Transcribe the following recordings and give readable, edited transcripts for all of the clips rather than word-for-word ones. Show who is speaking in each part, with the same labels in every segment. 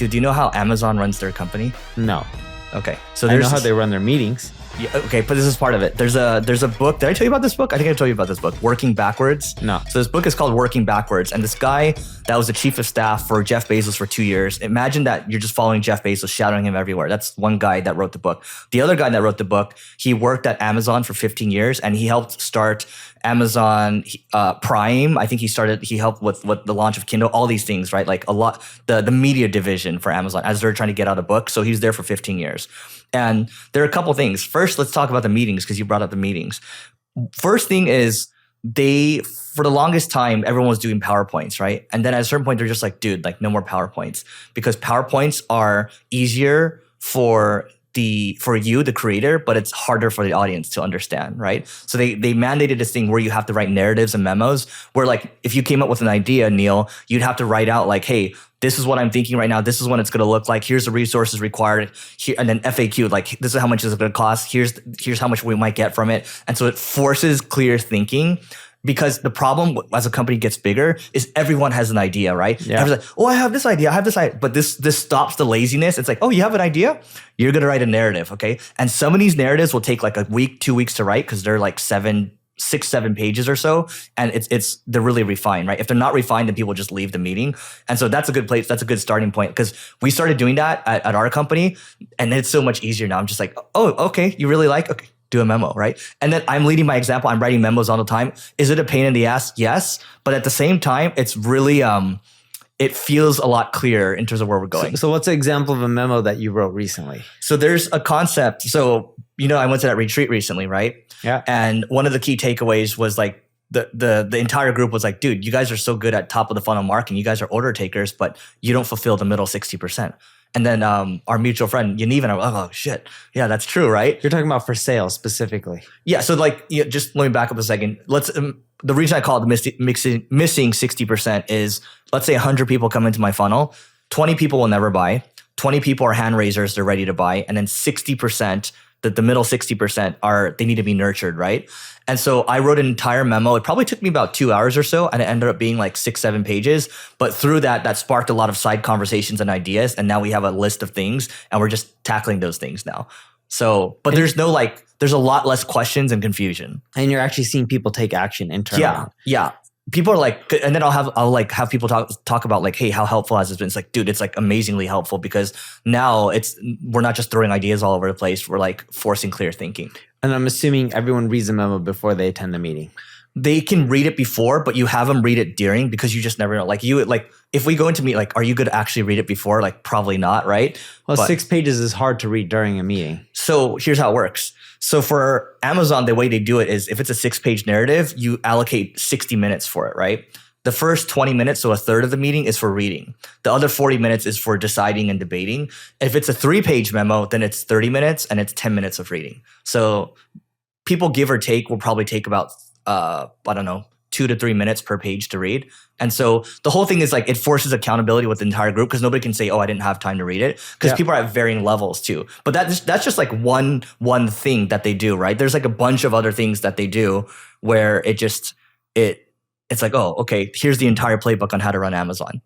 Speaker 1: Dude, do you know how Amazon runs their company?
Speaker 2: No.
Speaker 1: Okay. So
Speaker 2: I know how they run their meetings.
Speaker 1: Yeah, okay, but this is part of it. There's a book. Did I tell you about this book? I think I told you about this book, Working Backwards.
Speaker 2: No.
Speaker 1: So this book is called Working Backwards. And this guy that was the chief of staff for Jeff Bezos for 2 years. Imagine that you're just following Jeff Bezos, shadowing him everywhere. That's one guy that wrote the book. The other guy that wrote the book, he worked at Amazon for 15 years and he helped start Amazon Prime. I think he helped with the launch of Kindle, all these things, right? Like a lot, the media division for Amazon as they're trying to get out a book. So he was there for 15 years. And there are a couple things. First, let's talk about the meetings because you brought up the meetings. First thing is for the longest time, everyone was doing PowerPoints, right? And then at a certain point, they're just like, dude, like no more PowerPoints because PowerPoints are easier for you, the creator, but it's harder for the audience to understand, right? So they mandated this thing where you have to write narratives and memos where like, if you came up with an idea, Neil, you'd have to write out like, hey, this is what I'm thinking right now. This is what it's going to look like. Here's the resources required. Here, and then FAQ, like this is how much it's going to cost. Here's how much we might get from it. And so it forces clear thinking. Because the problem as a company gets bigger is everyone has an idea, right? Yeah. Everyone's like, oh, I have this idea. But this stops the laziness. It's like, oh, you have an idea? You're going to write a narrative, okay? And some of these narratives will take like a week, 2 weeks to write because they're like 6, 7 pages or so. And they're really refined, right? If they're not refined, then people just leave the meeting. And so that's a good place. That's a good starting point because we started doing that at our company and it's so much easier now. I'm just like, oh, okay. You really like, okay. Do a memo, right? And then I'm leading by example. I'm writing memos all the time. Is it a pain in the ass? Yes. But at the same time, it's really, it feels a lot clearer in terms of where we're going.
Speaker 2: So what's an example of a memo that you wrote recently?
Speaker 1: So there's a concept. So, I went to that retreat recently, right?
Speaker 2: Yeah.
Speaker 1: And one of the key takeaways was like, the entire group was like, dude, you guys are so good at top of the funnel marketing. You guys are order takers, but you don't fulfill the middle 60%. And then our mutual friend, Yaniv, and I were like, oh, shit. Yeah, that's true, right?
Speaker 2: You're talking about for sales specifically.
Speaker 1: Yeah. So like, just let me back up a second. The reason I call it the missing 60% is, let's say 100 people come into my funnel. 20 people will never buy. 20 people are hand raisers. They're ready to buy. And then 60%, the middle 60% they need to be nurtured, right? And so I wrote an entire memo. It probably took me about 2 hours or so, and it ended up being like 6, 7 pages. But through that sparked a lot of side conversations and ideas. And now we have a list of things, and we're just tackling ththose things now. So, but there's a lot less questions and confusion.
Speaker 2: And you're actually seeing people take action internally.
Speaker 1: Yeah. People are like, and then I'll have people talk about like, hey, how helpful has this been? It's like, dude, it's like amazingly helpful because now we're not just throwing ideas all over the place. We're like forcing clear thinking.
Speaker 2: And I'm assuming everyone reads a memo before they attend the meeting.
Speaker 1: They can read it before, but you have them read it during because you just never know. Like if we go into meet, like, are you going to actually read it before? Like probably not, right?
Speaker 2: Well, 6 pages is hard to read during a meeting.
Speaker 1: So here's how it works. So for Amazon, the way they do it is if it's a 6-page narrative, you allocate 60 minutes for it, right? The first 20 minutes, so a third of the meeting is for reading. The other 40 minutes is for deciding and debating. If it's a 3-page memo, then it's 30 minutes and it's 10 minutes of reading. So people give or take will probably take about, 2 to 3 minutes per page to read. And so the whole thing is like it forces accountability with the entire group because nobody can say, oh, I didn't have time to read it because people are at varying levels too. But that's just like one thing that they do, right? There's like a bunch of other things that they do where it's like, oh, okay, here's the entire playbook on how to run Amazon.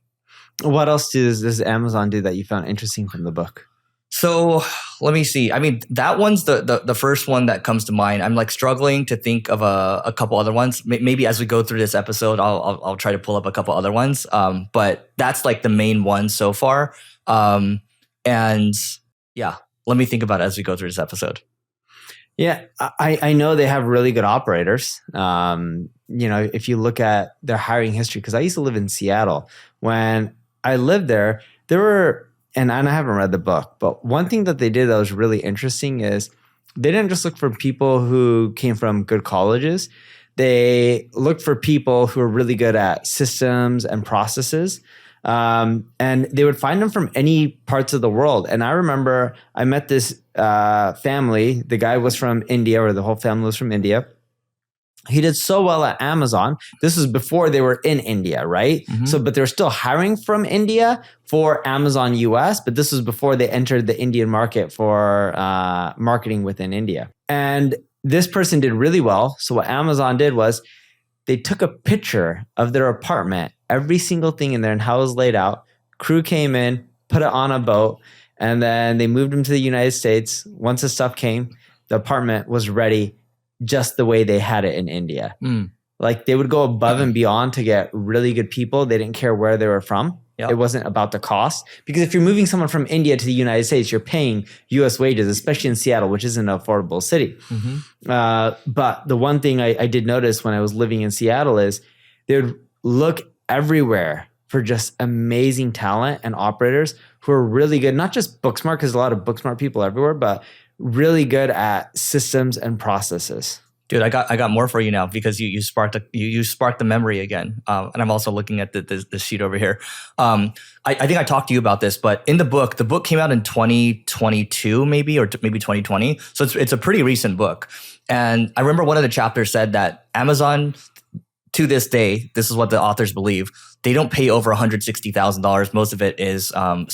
Speaker 2: What else does Amazon do that you found interesting from the book?
Speaker 1: So let me see. I mean, that one's the first one that comes to mind. I'm like struggling to think of a couple other ones. Maybe as we go through this episode, I'll try to pull up a couple other ones. But that's like the main one so far. And yeah, let me think about it as we go through this episode.
Speaker 2: Yeah, I know they have really good operators. If you look at their hiring history, because I used to live in Seattle. When I lived there were, and I haven't read the book, but one thing that they did that was really interesting is they didn't just look for people who came from good colleges. They looked for people who are really good at systems and processes. And they would find them from any parts of the world. And I remember I met this family. The guy was from India, or the whole family was from India. He did so well at Amazon. This is before they were in India, right? Mm-hmm. So, but they're still hiring from India for Amazon US, but this was before they entered the Indian market for marketing within India. And this person did really well. So what Amazon did was they took a picture of their apartment, every single thing in there and how it was laid out. Crew came in, put it on a boat, and then they moved him to the United States. Once the stuff came, the apartment was ready just the way they had it in India. Like they would go above and beyond to get really good people. They didn't care where they were from. Yep. It wasn't about the cost. Because if you're moving someone from India to the United States, you're paying US wages, especially in Seattle, which isn't an affordable city. But the one thing I did notice when I was living in Seattle is they would look everywhere for just amazing talent and operators who are really good, not just book smart, because a lot of book smart people everywhere, but really good at systems and processes.
Speaker 1: Dude, I got more for you now because you sparked the memory again, and I'm also looking at the sheet over here. I think I talked to you about this, but in the book came out in 2022 maybe maybe 2020, so it's a pretty recent book. And I remember one of the chapters said that Amazon, to this day, this is what the authors believe, they don't pay over $160,000. Most of it is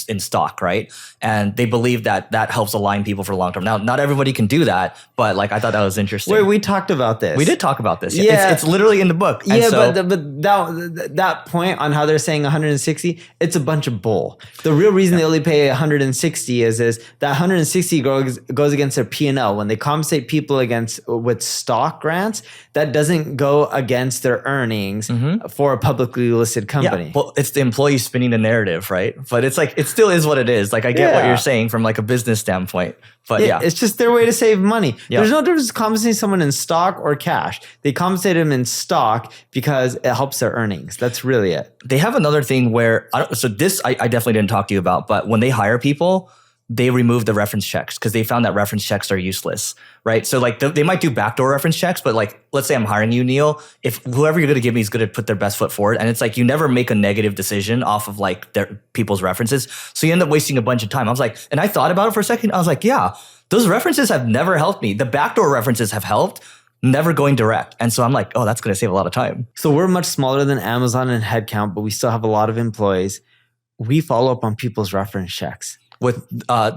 Speaker 1: in stock, right? And they believe that helps align people for the long term. Now, not everybody can do that, but like I thought that was interesting.
Speaker 2: Wait, we talked about this.
Speaker 1: We did talk about this.
Speaker 2: Yeah,
Speaker 1: it's literally in the book.
Speaker 2: And but that point on how they're saying 160, it's a bunch of bull. The real reason they only pay 160 is that 160 goes against their P&L. When they compensate people with stock grants, that doesn't go against their earnings for a publicly listed company.
Speaker 1: Yeah, well, it's the employee spinning the narrative, right? But it's like, it still is what it is. Like, I get what you're saying from like a business standpoint, but
Speaker 2: it's just their way to save money. Yeah. There's no difference compensating someone in stock or cash. They compensate them in stock because it helps their earnings. That's really it.
Speaker 1: They have another thing where, I definitely didn't talk to you about, but when they hire people, they remove the reference checks because they found that reference checks are useless, right? So like they might do backdoor reference checks, but like, let's say I'm hiring you, Neil, if whoever you're going to give me is going to put their best foot forward. And it's like, you never make a negative decision off of like their people's references. So you end up wasting a bunch of time. I was like, and I thought about it for a second. I was like, yeah, those references have never helped me. The backdoor references have helped, never going direct. And so I'm like, oh, that's going to save a lot of time.
Speaker 2: So we're much smaller than Amazon in headcount, but we still have a lot of employees. We follow up on people's reference checks.
Speaker 1: With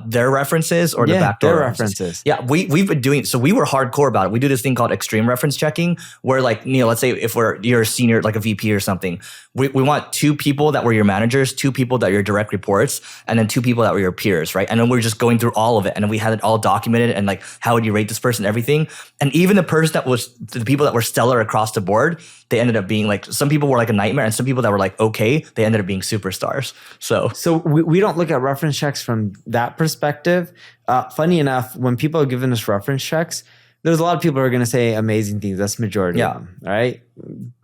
Speaker 1: their references or the backdoor
Speaker 2: references.
Speaker 1: Yeah, we've been doing, so we were hardcore about it. We do this thing called extreme reference checking where like, Neil, let's say if you're a senior, like a VP or something, we want 2 people that were your managers, 2 people that are your direct reports, and then 2 people that were your peers, right? And then we're just going through all of it. And then we had it all documented and like, how would you rate this person, everything. And even the people that were stellar across the board, they ended up being like, some people were like a nightmare and some people that were like, okay, they ended up being superstars. So
Speaker 2: we don't look at reference checks from that perspective. Funny enough, when people are giving us reference checks, there's a lot of people who are going to say amazing things. That's the majority of them, right?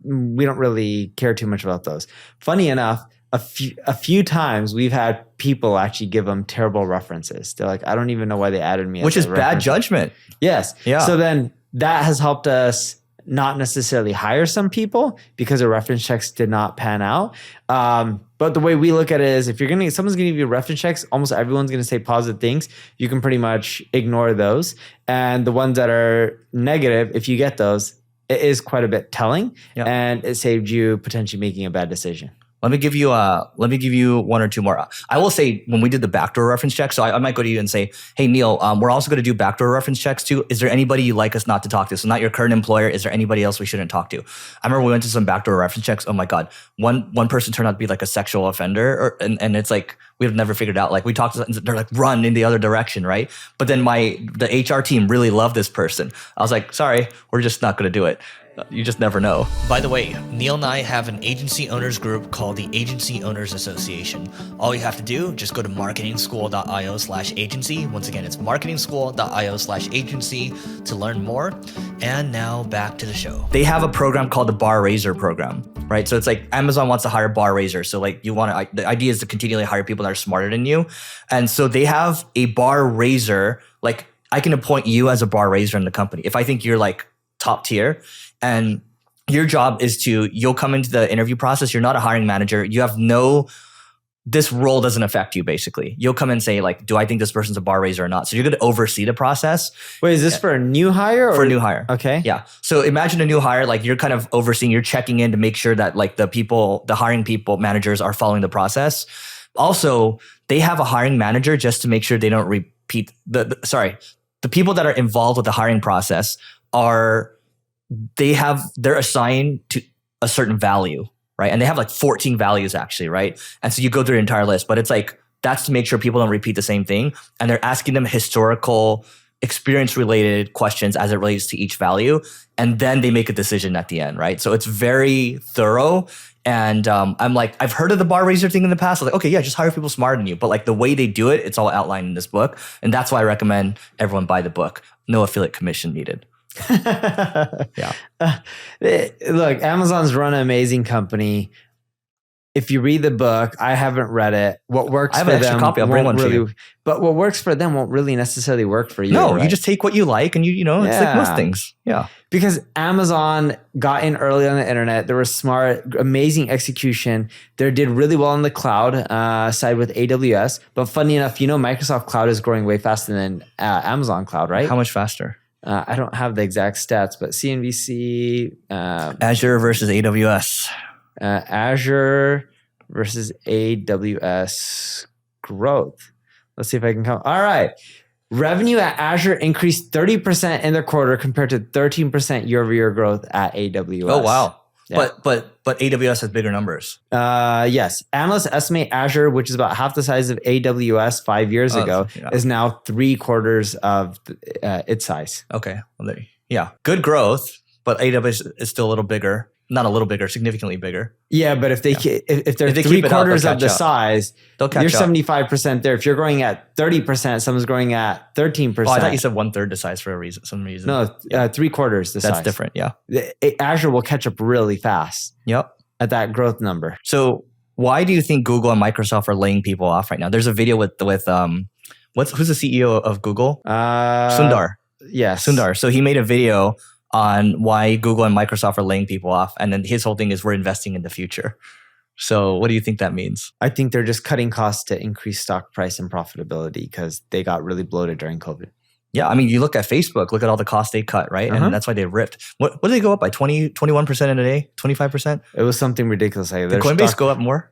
Speaker 2: We don't really care too much about those. Funny enough, a few times we've had people actually give them terrible references. They're like, I don't even know why they added me.
Speaker 1: Which is bad judgment.
Speaker 2: Yes.
Speaker 1: Yeah.
Speaker 2: So then that has helped us not necessarily hire some people because the reference checks did not pan out. But the way we look at it is if someone's going to give you reference checks, almost everyone's going to say positive things. You can pretty much ignore those. And the ones that are negative, if you get those, it is quite a bit telling and it saved you potentially making a bad decision.
Speaker 1: Let me give you 1 or 2 more. I will say when we did the backdoor reference check, so I might go to you and say, hey, Neil, we're also going to do backdoor reference checks too. Is there anybody you'd like us not to talk to? So not your current employer. Is there anybody else we shouldn't talk to? I remember we went to some backdoor reference checks. Oh my God. One person turned out to be like a sexual offender and it's like, we've never figured out, like we talked to them, they're like run in the other direction, right? But then the HR team really loved this person. I was like, sorry, we're just not going to do it. You just never know. By the way, Neil and I have an agency owners group called the Agency Owners Association. All you have to do, just go to marketingschool.io/agency. Once again, it's marketingschool.io/agency to learn more. And now back to the show. They have a program called the Bar Raiser program, right? So it's like Amazon wants to hire bar raisers. So like the idea is to continually hire people that are smarter than you. And so they have a bar raiser, like I can appoint you as a bar raiser in the company. If I think you're like top tier, and your job is you'll come into the interview process. You're not a hiring manager. You have this role doesn't affect you basically. You'll come and say like, do I think this person's a bar raiser or not? So you're going to oversee the process.
Speaker 2: Wait, is this for a new hire? Or?
Speaker 1: For a new hire.
Speaker 2: Okay.
Speaker 1: Yeah. So imagine a new hire, like you're kind of overseeing, you're checking in to make sure that like the hiring people, managers are following the process. Also, they have a hiring manager just to make sure they don't repeat the people that are involved with the hiring process they're assigned to a certain value, right? And they have like 14 values actually, right? And so you go through the entire list, but it's like That's to make sure people don't repeat the same thing. And they're asking them historical experience related questions as it relates to each value. And then they make a decision at the end, right? So it's very thorough. And I'm like, I've heard of the bar raiser thing in the past. I was like, okay, yeah, just hire people smarter than you. But like the way they do it, it's all outlined in this book. And that's why I recommend everyone buy the book. No affiliate commission needed. Yeah.
Speaker 2: Look, Amazon's run an amazing company. If you read the book, I haven't read it. What works
Speaker 1: I have
Speaker 2: for
Speaker 1: an extra
Speaker 2: them
Speaker 1: copy. I'll bring one for you.
Speaker 2: But what works for them won't really necessarily work for you.
Speaker 1: No,
Speaker 2: right?
Speaker 1: you just take what you like and it's like most things. Yeah.
Speaker 2: Because Amazon got in early on the internet. They were smart, amazing execution. They did really well on the cloud side with AWS. But funny enough, Microsoft Cloud is growing way faster than Amazon Cloud, right?
Speaker 1: How much faster?
Speaker 2: I don't have the exact stats, but CNBC.
Speaker 1: Azure versus AWS.
Speaker 2: Azure versus AWS growth. Let's see if I can count. All right. Revenue at Azure increased 30% in the quarter compared to 13% year-over-year growth at AWS.
Speaker 1: Oh, wow.
Speaker 2: Yeah.
Speaker 1: But AWS has bigger numbers.
Speaker 2: Yes. Analysts estimate Azure, which is about half the size of AWS 5 years ago, is now 3/4 of its size.
Speaker 1: Okay. Well, good growth, but AWS is still a little bigger. Not a little bigger, significantly bigger.
Speaker 2: Yeah, but if they're
Speaker 1: If they keep
Speaker 2: 3/4
Speaker 1: it up,
Speaker 2: of the size,
Speaker 1: they'll catch
Speaker 2: you're
Speaker 1: up.
Speaker 2: 75% there. If you're growing at 30%, someone's growing at 13%.
Speaker 1: Oh, I thought you said 1/3 the size for some reason.
Speaker 2: No, 3/4 the size.
Speaker 1: That's different. Yeah.
Speaker 2: Azure will catch up really fast.
Speaker 1: Yep.
Speaker 2: At that growth number.
Speaker 1: So why do you think Google and Microsoft are laying people off right now? There's a video with who's the CEO of Google? Sundar.
Speaker 2: Yes.
Speaker 1: Sundar. So he made a video on why Google and Microsoft are laying people off. And then his whole thing is we're investing in the future. So what do you think that means?
Speaker 2: I think they're just cutting costs to increase stock price and profitability because they got really bloated during COVID.
Speaker 1: Yeah. I mean, you look at Facebook, look at all the costs they cut, right? And that's why they ripped. What did they go up by? 21% in a day? 25%?
Speaker 2: It was something ridiculous. Like
Speaker 1: did Coinbase go up more?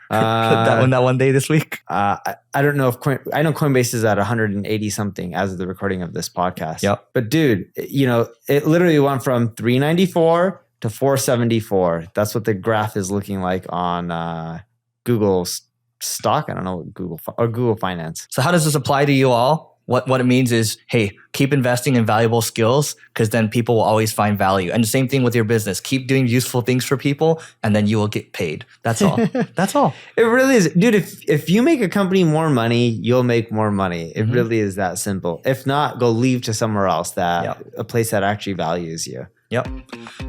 Speaker 1: That one day this week?
Speaker 2: I don't know if I know Coinbase is at 180 something as of the recording of this podcast.
Speaker 1: Yep.
Speaker 2: But dude, it literally went from 394 to 474. That's what the graph is looking like on Google's stock. I don't know what Google Finance.
Speaker 1: So how does this apply to you all? What it means is, hey, keep investing in valuable skills because then people will always find value. And the same thing with your business. Keep doing useful things for people and then you will get paid. That's all. That's all.
Speaker 2: It really is. Dude, if you make a company more money, you'll make more money. It really is that simple. If not, go leave to somewhere else a place that actually values you.
Speaker 1: Yep.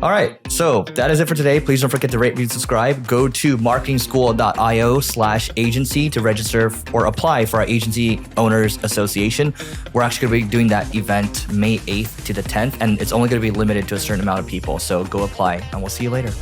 Speaker 1: All right. So that is it for today. Please don't forget to rate, review, subscribe. Go to marketingschool.io/agency to register or apply for our Agency Owners Association. We're actually going to be doing that event May 8th to the 10th, and it's only going to be limited to a certain amount of people. So go apply, and we'll see you later.